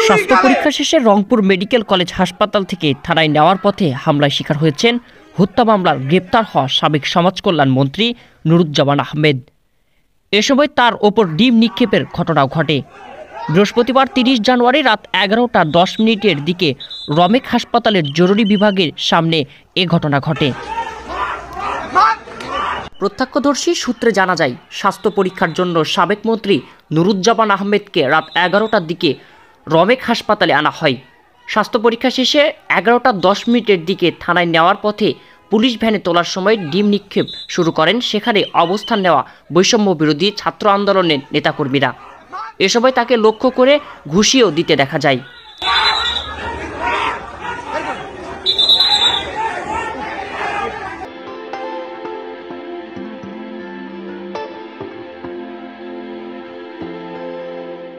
স্বাস্থ্য পরীক্ষা শেষে রংপুর মেডিকেল কলেজ হাসপাতাল থেকে থানায় নেওয়ার পথে হামলায় শিকার হয়েছেন হত্যা মামলার গ্রেপ্তার হওয়া সাবেক সমাজ কল্যাণ মন্ত্রী নুরুজ্জামান আহমেদ। এ সময় তার ওপর ডিম নিক্ষেপের ঘটনাও ঘটে। বৃহস্পতিবার 30 জানুয়ারি রাত 11:10 দিকে রমেক হাসপাতালের জরুরি বিভাগের সামনে এ ঘটনা ঘটে। প্রত্যক্ষদর্শী সূত্রে জানা যায়, স্বাস্থ্য পরীক্ষার জন্য সাবেক মন্ত্রী নুরুজ্জামান আহমেদকে রাত 11টার দিকে রমেক হাসপাতালে আনা হয়। স্বাস্থ্য পরীক্ষা শেষে 11:10 দিকে থানায় নেওয়ার পথে পুলিশ ভ্যানে তোলার সময় ডিম নিক্ষেপ শুরু করেন সেখানে অবস্থান নেওয়া বৈষম্য বিরোধী ছাত্র আন্দোলনের নেতাকর্মীরা। এ সময় তাকে লক্ষ্য করে ঘুষিও দিতে দেখা যায়।